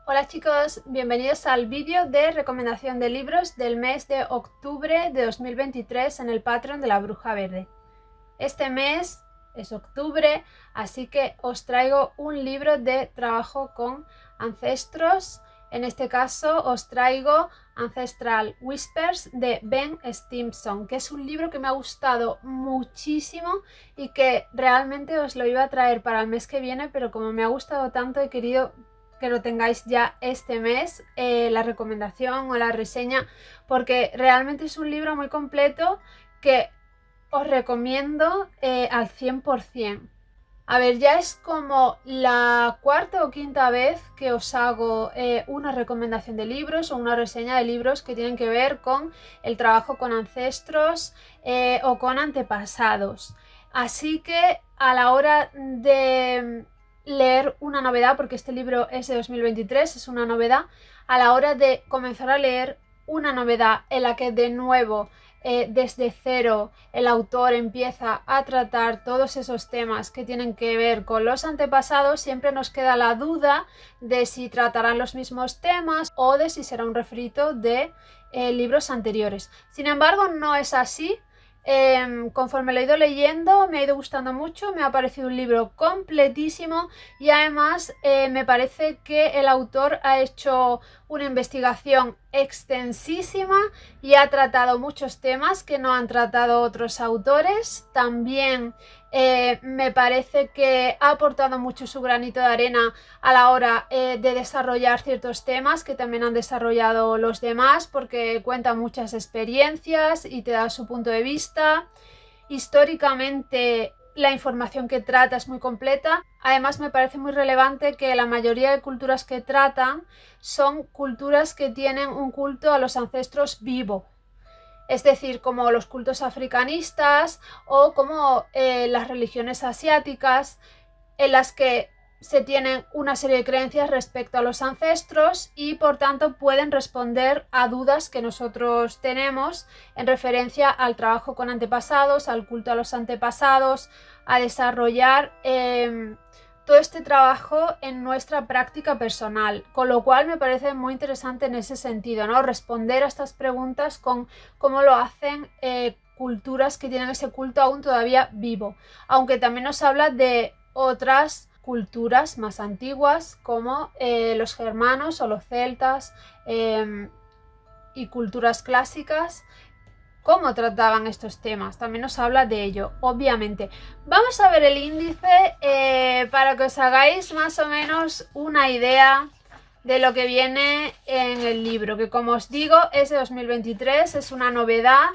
Hola chicos, bienvenidos al vídeo de recomendación de libros del mes de octubre de 2023 en el Patreon de la Bruja Verde. Este mes es octubre, así que os traigo un libro de trabajo con ancestros. En este caso os traigo Ancestral Whispers de Ben Stevenson, que es un libro que me ha gustado muchísimo y que realmente os lo iba a traer para el mes que viene, pero como me ha gustado tanto he querido que lo tengáis ya este mes, la recomendación o la reseña, porque realmente es un libro muy completo que os recomiendo al 100%. A ver, ya es como la cuarta o quinta vez que os hago una recomendación de libros o una reseña de libros que tienen que ver con el trabajo con ancestros o con antepasados. Así que a la hora de leer una novedad, porque este libro es de 2023, es una novedad, a la hora de comenzar a leer una novedad en la que de nuevo desde cero el autor empieza a tratar todos esos temas que tienen que ver con los antepasados, siempre nos queda la duda de si tratarán los mismos temas o de si será un refrito de libros anteriores. Sin embargo, no es así. Conforme lo he ido leyendo me ha ido gustando mucho, me ha parecido un libro completísimo y además me parece que el autor ha hecho una investigación extensísima y ha tratado muchos temas que no han tratado otros autores. También me parece que ha aportado mucho su granito de arena a la hora de desarrollar ciertos temas que también han desarrollado los demás, porque cuenta muchas experiencias y te da su punto de vista. Históricamente la información que trata es muy completa. Además me parece muy relevante que la mayoría de culturas que tratan son culturas que tienen un culto a los ancestros vivo. Es decir, como los cultos africanistas o como las religiones asiáticas, en las que se tienen una serie de creencias respecto a los ancestros y por tanto pueden responder a dudas que nosotros tenemos en referencia al trabajo con antepasados, al culto a los antepasados, a desarrollar todo este trabajo en nuestra práctica personal, con lo cual me parece muy interesante en ese sentido, ¿no? Responder a estas preguntas con cómo lo hacen culturas que tienen ese culto aún todavía vivo, aunque también nos habla de otras culturas más antiguas como los germanos o los celtas y culturas clásicas, cómo trataban estos temas. También nos habla de ello, obviamente. Vamos a ver el índice para que os hagáis más o menos una idea de lo que viene en el libro, que como os digo es de 2023, es una novedad.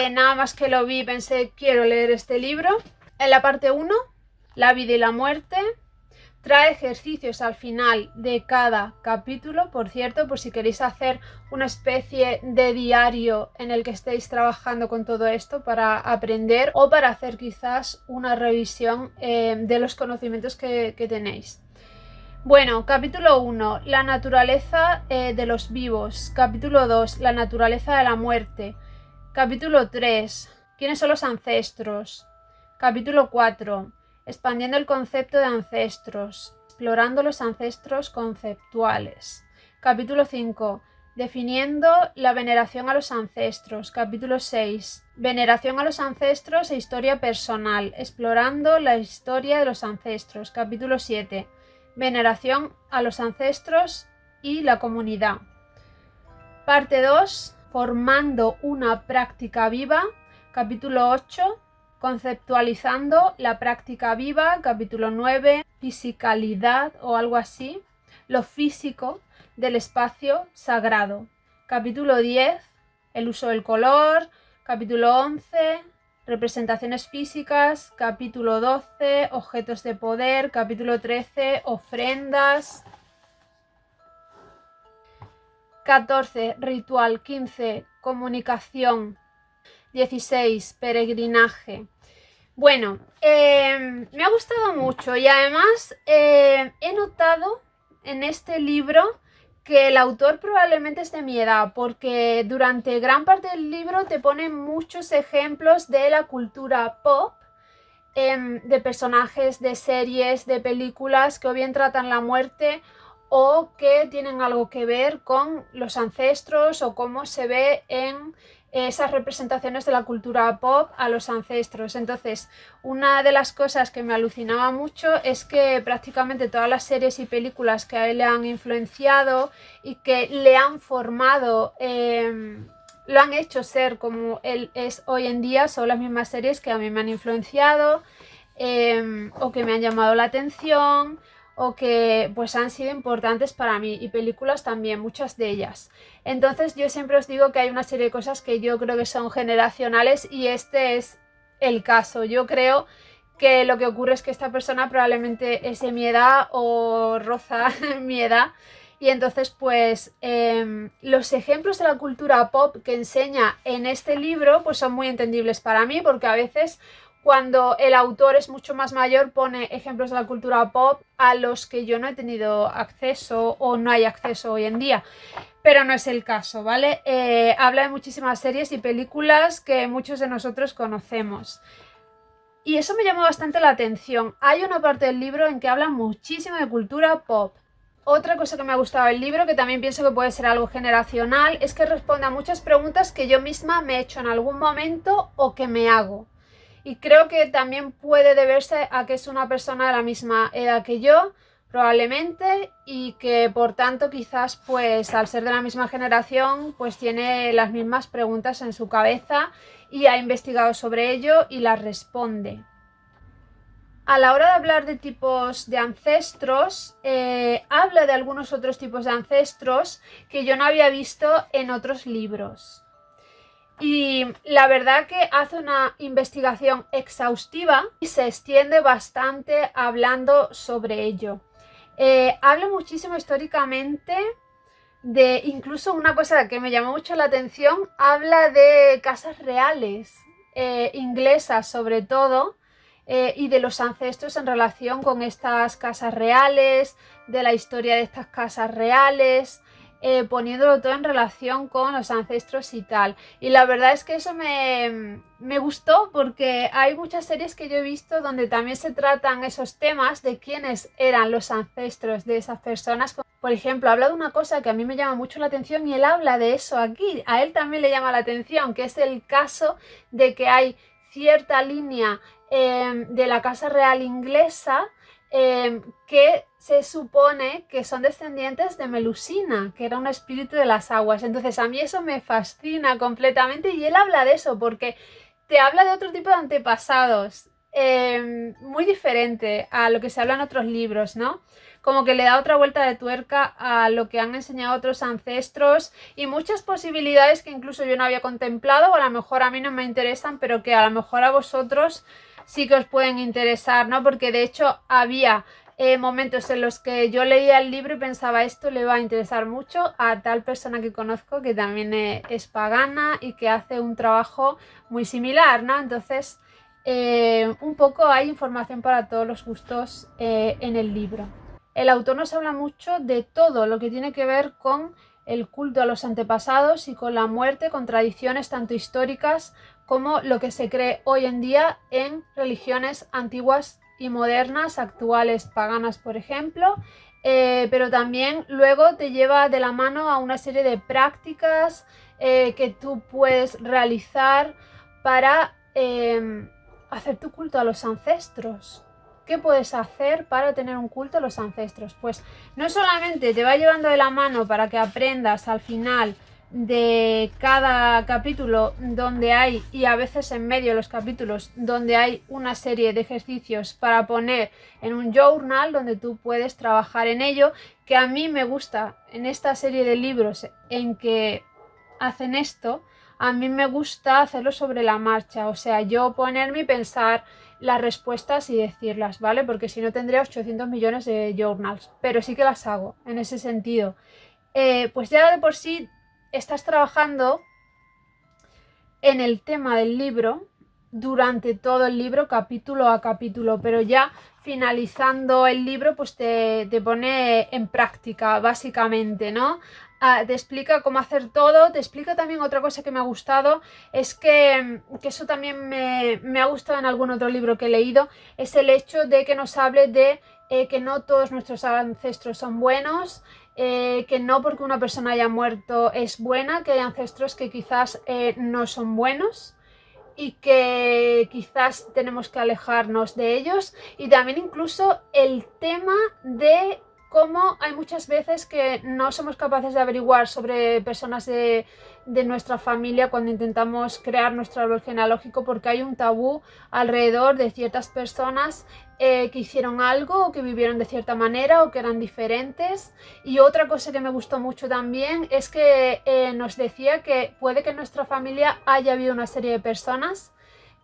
Nada más que lo vi pensé quiero leer este libro. En la parte 1, la vida y la muerte, trae ejercicios al final de cada capítulo, por cierto, por si queréis hacer una especie de diario en el que estéis trabajando con todo esto para aprender o para hacer quizás una revisión de los conocimientos que tenéis. Bueno, capítulo 1, la naturaleza de los vivos. Capítulo 2, la naturaleza de la muerte. Capítulo 3, ¿quiénes son los ancestros? Capítulo 4, expandiendo el concepto de ancestros, explorando los ancestros conceptuales. Capítulo 5, definiendo la veneración a los ancestros. Capítulo 6, veneración a los ancestros e historia personal, explorando la historia de los ancestros. Capítulo 7, veneración a los ancestros y la comunidad. Parte 2, formando una práctica viva. Capítulo 8, conceptualizando la práctica viva. Capítulo 9, fisicalidad o algo así, lo físico del espacio sagrado. Capítulo 10, el uso del color. Capítulo 11, representaciones físicas. Capítulo 12, objetos de poder. Capítulo 13, ofrendas. 14, ritual. 15, comunicación. 16, peregrinaje. Bueno, me ha gustado mucho y además he notado en este libro que el autor probablemente es de mi edad, porque durante gran parte del libro te pone muchos ejemplos de la cultura pop, de personajes, de series, de películas que o bien tratan la muerte o que tienen algo que ver con los ancestros o cómo se ve en esas representaciones de la cultura pop a los ancestros. Entonces, una de las cosas que me alucinaba mucho es que prácticamente todas las series y películas que a él le han influenciado y que le han formado, lo han hecho ser como él es hoy en día, son las mismas series que a mí me han influenciado, o que me han llamado la atención, o que pues han sido importantes para mí, y películas también, muchas de ellas. Entonces yo siempre os digo que hay una serie de cosas que yo creo que son generacionales, y este es el caso. Yo creo que lo que ocurre es que esta persona probablemente es de mi edad o roza mi edad, y entonces pues los ejemplos de la cultura pop que enseña en este libro pues son muy entendibles para mí, porque a veces cuando el autor es mucho más mayor pone ejemplos de la cultura pop a los que yo no he tenido acceso o no hay acceso hoy en día, pero no es el caso, ¿vale? Habla de muchísimas series y películas que muchos de nosotros conocemos. Y eso me llamó bastante la atención. Hay una parte del libro en que habla muchísimo de cultura pop. Otra cosa que me ha gustado del libro, que también pienso que puede ser algo generacional, es que responde a muchas preguntas que yo misma me he hecho en algún momento o que me hago. Y creo que también puede deberse a que es una persona de la misma edad que yo, probablemente, y que por tanto quizás pues al ser de la misma generación pues tiene las mismas preguntas en su cabeza y ha investigado sobre ello y las responde. A la hora de hablar de tipos de ancestros, habla de algunos otros tipos de ancestros que yo no había visto en otros libros. Y la verdad que hace una investigación exhaustiva y se extiende bastante hablando sobre ello. Habla muchísimo históricamente de, incluso una cosa que me llamó mucho la atención, habla de casas reales, inglesas sobre todo, y de los ancestros en relación con estas casas reales, de la historia de estas casas reales, poniéndolo todo en relación con los ancestros y tal. Y la verdad es que eso me gustó, porque hay muchas series que yo he visto donde también se tratan esos temas de quiénes eran los ancestros de esas personas. Por ejemplo, habla de una cosa que a mí me llama mucho la atención, y él habla de eso aquí. A él también le llama la atención, que es el caso de que hay cierta línea de la Casa Real inglesa que se supone que son descendientes de Melusina, que era un espíritu de las aguas. Entonces a mí eso me fascina completamente, y él habla de eso porque te habla de otro tipo de antepasados, muy diferente a lo que se habla en otros libros, ¿no? Como que le da otra vuelta de tuerca a lo que han enseñado otros ancestros, y muchas posibilidades que incluso yo no había contemplado, o a lo mejor a mí no me interesan, pero que a lo mejor a vosotros sí que os pueden interesar, ¿no? Porque de hecho había momentos en los que yo leía el libro y pensaba, esto le va a interesar mucho a tal persona que conozco que también es pagana y que hace un trabajo muy similar, ¿no? Entonces, un poco hay información para todos los gustos en el libro. El autor nos habla mucho de todo lo que tiene que ver con el culto a los antepasados y con la muerte, con tradiciones tanto históricas como lo que se cree hoy en día en religiones antiguas y modernas, actuales, paganas, por ejemplo, pero también luego te lleva de la mano a una serie de prácticas que tú puedes realizar para hacer tu culto a los ancestros. ¿Qué puedes hacer para tener un culto a los ancestros? Pues no solamente te va llevando de la mano para que aprendas al final de cada capítulo donde hay, y a veces en medio de los capítulos, donde hay una serie de ejercicios para poner en un journal donde tú puedes trabajar en ello, que a mí me gusta en esta serie de libros en que hacen esto. A mí me gusta hacerlo sobre la marcha, o sea, yo ponerme y pensar las respuestas y decirlas, ¿vale? Porque si no tendría 800 millones de journals, pero sí que las hago en ese sentido. Pues ya de por sí estás trabajando en el tema del libro durante todo el libro, capítulo a capítulo, pero ya finalizando el libro pues te pone en práctica básicamente, ¿no? Te explica cómo hacer todo, te explica también otra cosa que me ha gustado, es que eso también me ha gustado en algún otro libro que he leído, es el hecho de que nos hable de que no todos nuestros ancestros son buenos, que no porque una persona haya muerto es buena, que hay ancestros que quizás no son buenos y que quizás tenemos que alejarnos de ellos. Y también incluso el tema de cómo hay muchas veces que no somos capaces de averiguar sobre personas de nuestra familia cuando intentamos crear nuestro árbol genealógico, porque hay un tabú alrededor de ciertas personas que hicieron algo o que vivieron de cierta manera o que eran diferentes. Y otra cosa que me gustó mucho también es que nos decía que puede que en nuestra familia haya habido una serie de personas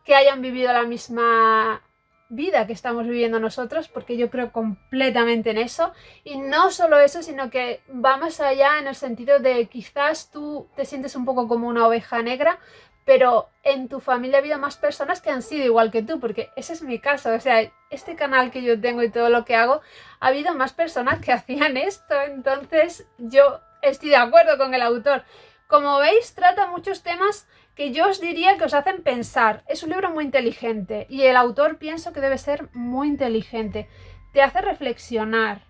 que hayan vivido la misma vida que estamos viviendo nosotros, porque yo creo completamente en eso. Y no solo eso, sino que va más allá en el sentido de quizás tú te sientes un poco como una oveja negra, pero en tu familia ha habido más personas que han sido igual que tú, porque ese es mi caso. O sea, este canal que yo tengo y todo lo que hago, ha habido más personas que hacían esto. Entonces yo estoy de acuerdo con el autor. Como veis, trata muchos temas que yo os diría que os hacen pensar. Es un libro muy inteligente y el autor pienso que debe ser muy inteligente. Te hace reflexionar,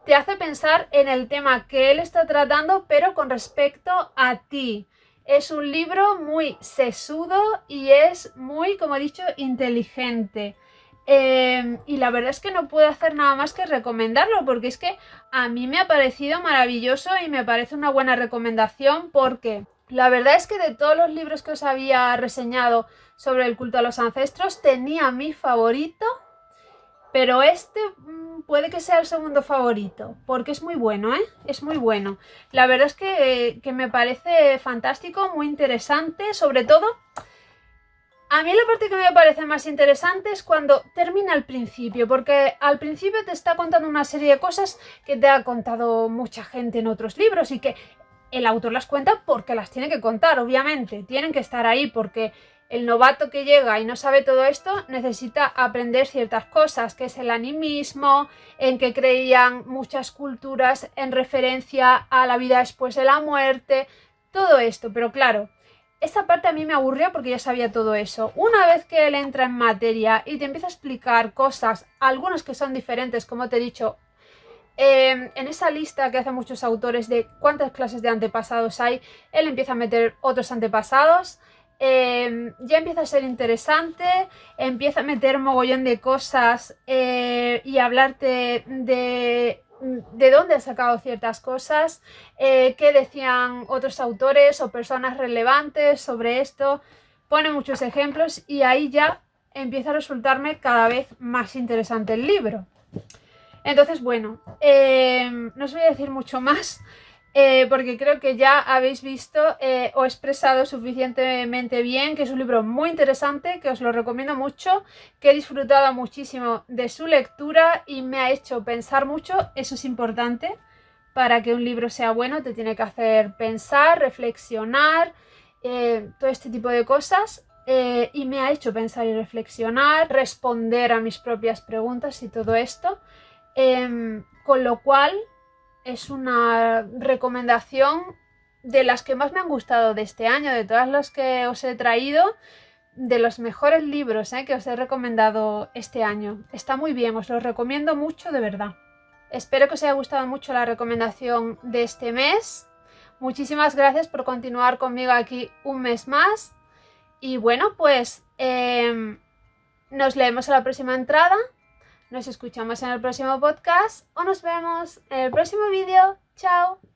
te hace pensar en el tema que él está tratando, pero con respecto a ti. Es un libro muy sesudo y es muy, como he dicho, inteligente. Y la verdad es que no puedo hacer nada más que recomendarlo, porque es que a mí me ha parecido maravilloso y me parece una buena recomendación, porque la verdad es que de todos los libros que os había reseñado sobre el culto a los ancestros, tenía mi favorito, pero este puede que sea el segundo favorito, porque es muy bueno, ¿eh? Es muy bueno. La verdad es que me parece fantástico, muy interesante, sobre todo. A mí la parte que me parece más interesante es cuando termina al principio, porque al principio te está contando una serie de cosas que te ha contado mucha gente en otros libros y que el autor las cuenta porque las tiene que contar, obviamente. Tienen que estar ahí porque el novato que llega y no sabe todo esto necesita aprender ciertas cosas, que es el animismo, en que creían muchas culturas en referencia a la vida después de la muerte, todo esto. Pero claro, esta parte a mí me aburrió porque ya sabía todo eso. Una vez que él entra en materia y te empieza a explicar cosas, algunas que son diferentes, como te he dicho, en esa lista que hacen muchos autores de cuántas clases de antepasados hay, él empieza a meter otros antepasados. Ya empieza a ser interesante, empieza a meter un mogollón de cosas y hablarte de dónde ha sacado ciertas cosas, qué decían otros autores o personas relevantes sobre esto. Pone muchos ejemplos y ahí ya empieza a resultarme cada vez más interesante el libro. Entonces, bueno, no os voy a decir mucho más porque creo que ya habéis visto o expresado suficientemente bien que es un libro muy interesante, que os lo recomiendo mucho, que he disfrutado muchísimo de su lectura y me ha hecho pensar mucho. Eso es importante. Para que un libro sea bueno te tiene que hacer pensar, reflexionar, todo este tipo de cosas. Y me ha hecho pensar y reflexionar, responder a mis propias preguntas y todo esto. Con lo cual es una recomendación de las que más me han gustado de este año, de todas las que os he traído, de los mejores libros que os he recomendado este año. Está muy bien, os lo recomiendo mucho, de verdad. Espero que os haya gustado mucho la recomendación de este mes. Muchísimas gracias por continuar conmigo aquí un mes más. Y bueno, pues nos leemos a la próxima entrada. Nos escuchamos en el próximo podcast o nos vemos en el próximo vídeo. ¡Chao!